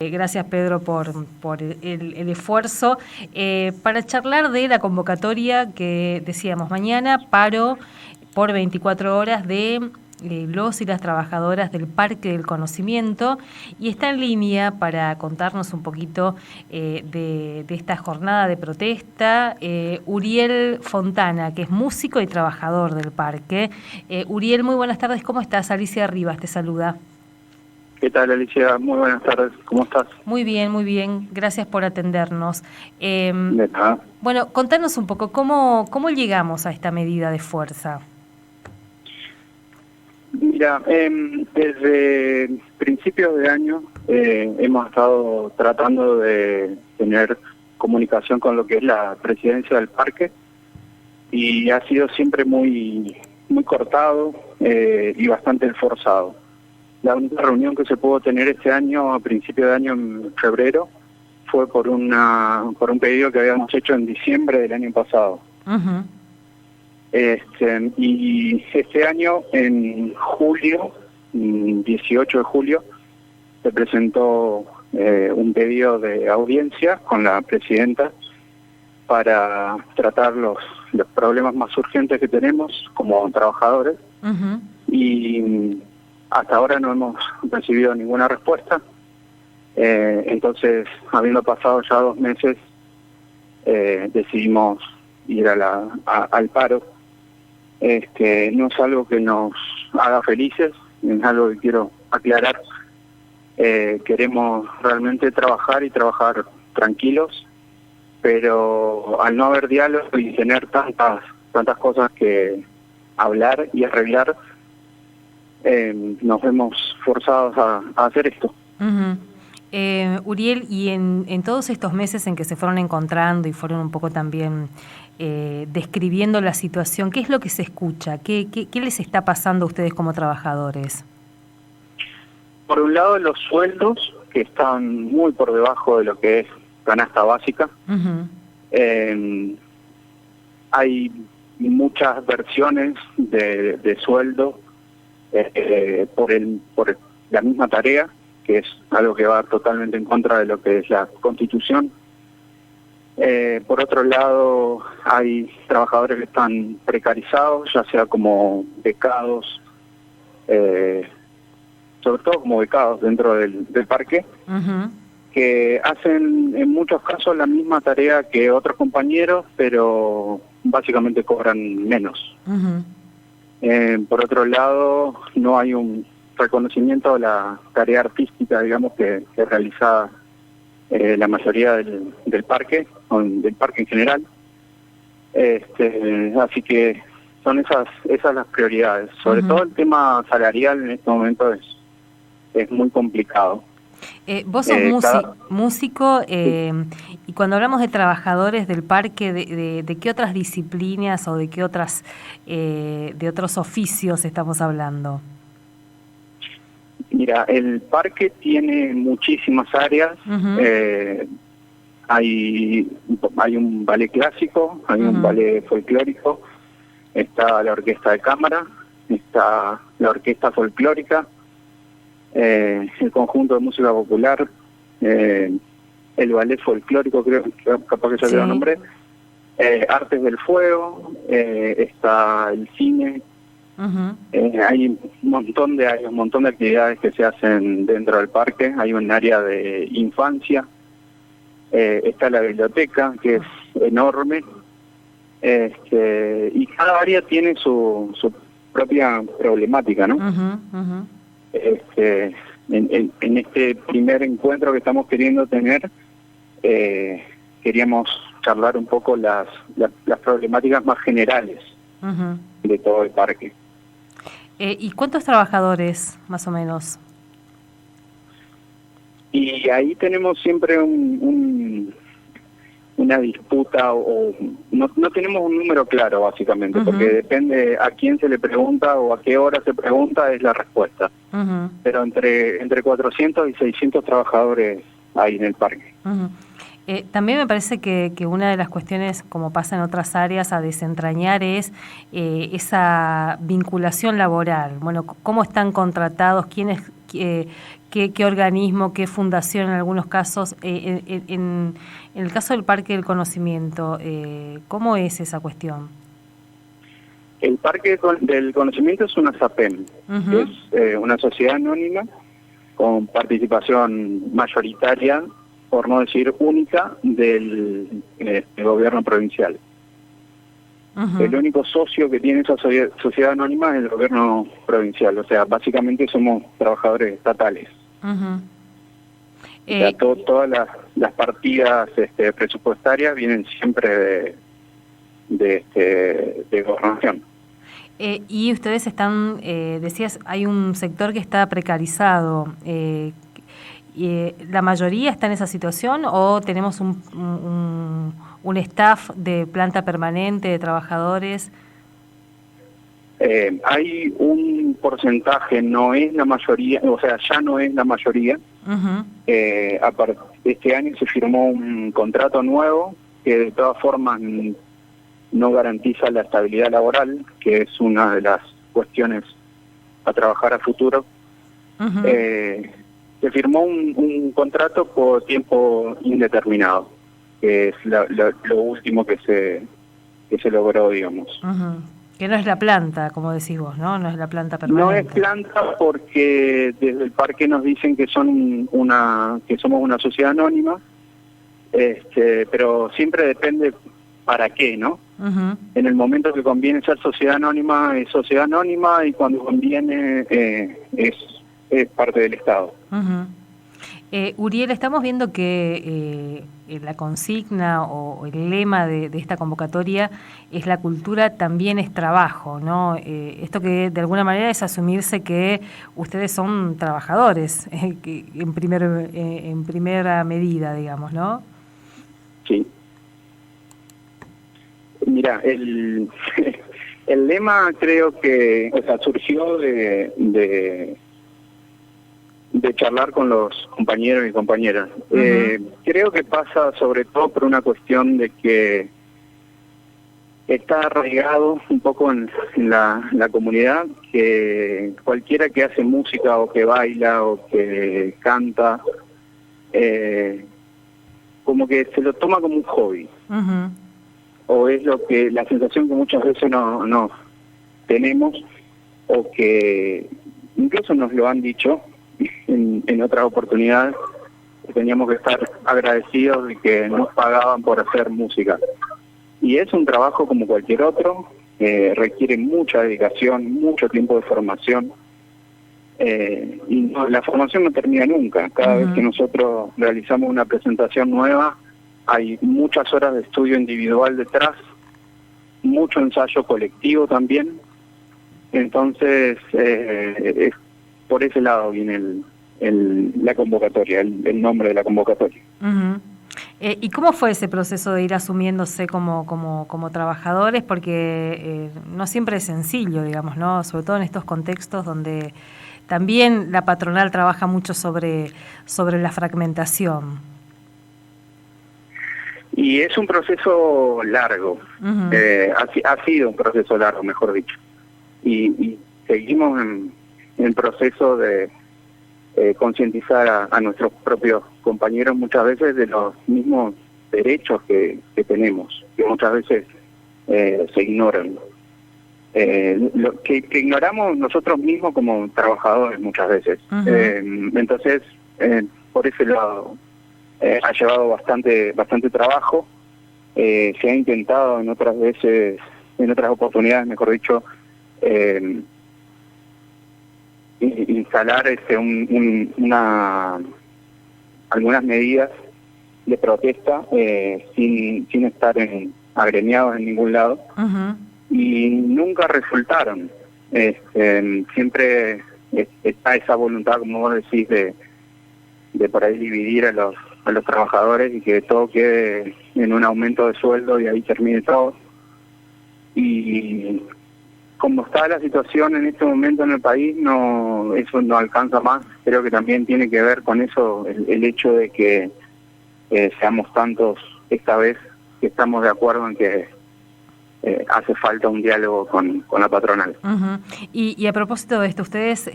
Gracias, Pedro, por el esfuerzo. Para charlar de la convocatoria que decíamos mañana, paro por 24 horas de los y las trabajadoras del Parque del Conocimiento, y está en línea para contarnos un poquito de esta jornada de protesta Uriel Fontana, que es músico y trabajador del parque. Uriel, muy buenas tardes, ¿cómo estás? Alicia Rivas te saluda. ¿Qué tal, Alicia? Muy buenas tardes, ¿cómo estás? Muy bien, gracias por atendernos. De nada. Bueno, contanos un poco, ¿cómo llegamos a esta medida de fuerza? Mira, desde principios de año hemos estado tratando de tener comunicación con lo que es la presidencia del parque y ha sido siempre muy cortado y bastante forzado. La única reunión que se pudo tener este año, a principio de año, en febrero, fue por un pedido que habíamos hecho en diciembre del año pasado. Uh-huh. Y este año, en julio, 18 de julio, se presentó un pedido de audiencia con la presidenta para tratar los problemas más urgentes que tenemos como trabajadores. Uh-huh. Y hasta ahora no hemos recibido ninguna respuesta. Entonces, habiendo pasado ya 2 meses, decidimos ir al paro. No es algo que nos haga felices, es algo que quiero aclarar. Queremos realmente trabajar y trabajar tranquilos, pero al no haber diálogo y tener tantas cosas que hablar y arreglar, nos vemos forzados a hacer esto. Uh-huh. Uriel, y en todos estos meses en que se fueron encontrando y fueron un poco también describiendo la situación, ¿qué es lo que se escucha? ¿Qué les está pasando a ustedes como trabajadores? Por un lado, los sueldos, que están muy por debajo de lo que es canasta básica. Uh-huh. Hay muchas versiones de sueldo por la misma tarea, que es algo que va totalmente en contra de lo que es la Constitución. Por otro lado, hay trabajadores que están precarizados, ya sea como becados, sobre todo como becados dentro del parque, Uh-huh. que hacen en muchos casos la misma tarea que otros compañeros, pero básicamente cobran menos. Uh-huh. Por otro lado, no hay un reconocimiento de la tarea artística, digamos, que realiza la mayoría del parque, o del parque en general. Así que son esas las prioridades. Sobre todo el tema salarial en este momento es muy complicado. Vos sos músico, y cuando hablamos de trabajadores del parque, ¿de qué otras disciplinas o de qué de otros oficios estamos hablando? Mira, el parque tiene muchísimas áreas. Uh-huh. Hay un ballet clásico, hay Uh-huh. un ballet folclórico, está la orquesta de cámara, está la orquesta folclórica, el conjunto de música popular, el ballet folclórico, creo que capaz que ya te lo nombré, artes del fuego, está el cine. Uh-huh. Hay un montón de actividades que se hacen dentro del parque. Hay un área de infancia, está la biblioteca, que es enorme, y cada área tiene su propia problemática, ¿no? Uh-huh. Uh-huh. En este primer encuentro que estamos queriendo tener, queríamos charlar un poco las problemáticas más generales. Uh-huh. De todo el parque. ¿Y cuántos trabajadores, más o menos? Y ahí tenemos siempre una disputa, o no tenemos un número claro, básicamente, uh-huh. Porque depende a quién se le pregunta o a qué hora se pregunta, es la respuesta. Uh-huh. Pero entre 400 y 600 trabajadores hay en el parque. Uh-huh. También me parece que una de las cuestiones, como pasa en otras áreas, a desentrañar es esa vinculación laboral. Bueno, cómo están contratados, qué organismo, qué fundación en algunos casos. En el caso del Parque del Conocimiento, ¿cómo es esa cuestión? El Parque del Conocimiento es una SAPEM, que es una sociedad anónima con participación mayoritaria, por no decir única, del gobierno provincial. El único socio que tiene esa sociedad anónima es el gobierno provincial, o sea, básicamente somos trabajadores estatales. O sea, todas las partidas presupuestarias vienen siempre de gobernación. Y ustedes están, decías, hay un sector que está precarizado. ¿La mayoría está en esa situación o tenemos un staff de planta permanente, de trabajadores? Hay un porcentaje, no es la mayoría, o sea, ya no es la mayoría. Este año se firmó un contrato nuevo que de todas formas no garantiza la estabilidad laboral, que es una de las cuestiones a trabajar a futuro. Se firmó un contrato por tiempo indeterminado, que es lo último que se logró, digamos. Que no es la planta, como decís vos, ¿no? No es la planta permanente. No es planta porque desde el parque nos dicen que somos una sociedad anónima, pero siempre depende para qué, ¿no? En el momento que conviene ser sociedad anónima, es sociedad anónima, y cuando conviene es parte del Estado. Uriel, estamos viendo que la consigna o el lema de esta convocatoria es la cultura también es trabajo, ¿no? Esto que de alguna manera es asumirse que ustedes son trabajadores en primera medida, digamos, ¿no? Sí. Mira, el lema creo que, o sea, surgió de charlar con los compañeros y compañeras. Creo que pasa sobre todo por una cuestión de que está arraigado un poco en la comunidad, que cualquiera que hace música o que baila o que canta, como que se lo toma como un hobby. O es la sensación que muchas veces no tenemos, o que incluso nos lo han dicho en otras oportunidades, que teníamos que estar agradecidos de que nos pagaban por hacer música. Y es un trabajo como cualquier otro, requiere mucha dedicación, mucho tiempo de formación, y la formación no termina nunca. Cada vez que nosotros realizamos una presentación nueva, hay muchas horas de estudio individual detrás, mucho ensayo colectivo también. Entonces, por ese lado viene la convocatoria, el nombre de la convocatoria. ¿Y cómo fue ese proceso de ir asumiéndose como trabajadores? Porque no siempre es sencillo, digamos, ¿no? Sobre todo en estos contextos donde también la patronal trabaja mucho sobre la fragmentación. Y es un proceso largo, ha sido un proceso largo, mejor dicho. Y seguimos en proceso de concientizar a nuestros propios compañeros muchas veces de los mismos derechos que tenemos, que muchas veces se ignoran. Que ignoramos nosotros mismos como trabajadores muchas veces. Entonces, por ese lado, ha llevado bastante trabajo. Se ha intentado en otras oportunidades, mejor dicho, instalar algunas medidas de protesta sin estar agremiados en ningún lado, y nunca resultaron. Siempre está esa voluntad, como vos decís, de por ahí dividir a los trabajadores y que todo quede en un aumento de sueldo y ahí termine todo. Y como está la situación en este momento en el país, eso no alcanza más. Creo que también tiene que ver con eso el hecho de que seamos tantos esta vez que estamos de acuerdo en que hace falta un diálogo con la patronal. Uh-huh. Y a propósito de esto, ustedes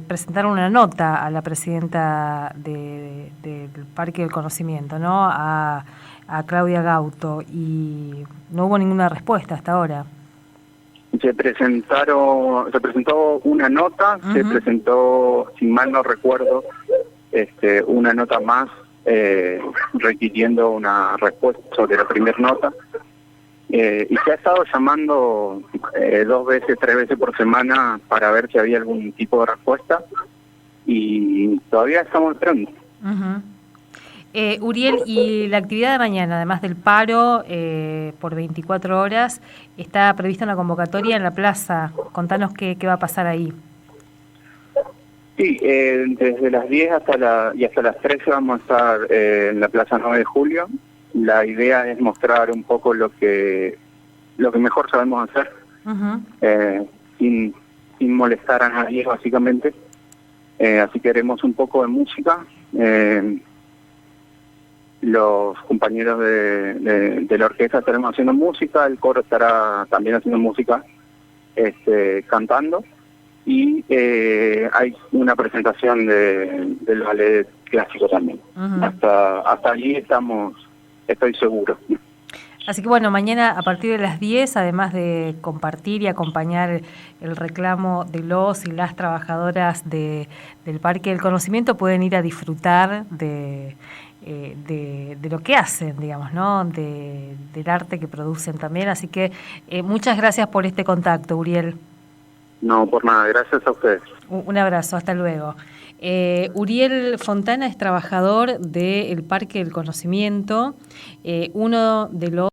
presentaron una nota a la presidenta del Parque del Conocimiento, ¿no? A Claudia Gauto, y no hubo ninguna respuesta hasta ahora. Se presentó una nota, uh-huh. Se presentó, si mal no recuerdo, una nota más requiriendo una respuesta sobre la primera nota. Y se ha estado llamando 2 veces, 3 veces por semana para ver si había algún tipo de respuesta, y todavía estamos esperando. Uh-huh. Uriel, y la actividad de mañana, además del paro por 24 horas, está prevista una convocatoria en la plaza. Contanos qué va a pasar ahí. Sí, desde las 10 hasta las 13 vamos a estar en la Plaza 9 de Julio. La idea es mostrar un poco lo que mejor sabemos hacer, uh-huh. sin molestar a nadie, básicamente. Así que haremos un poco de música. Los compañeros de la orquesta estaremos haciendo música, el coro estará también haciendo música, cantando, y hay una presentación del ballet clásico también. Uh-huh. Hasta allí estoy seguro. Así que bueno, mañana a partir de las 10, además de compartir y acompañar el reclamo de los y las trabajadoras del Parque del Conocimiento, pueden ir a disfrutar de lo que hacen, digamos, ¿no? Del arte que producen también. Así que muchas gracias por este contacto, Uriel. No, por nada, gracias a ustedes. Un abrazo, hasta luego. Uriel Fontana es trabajador del Parque del Conocimiento, uno de los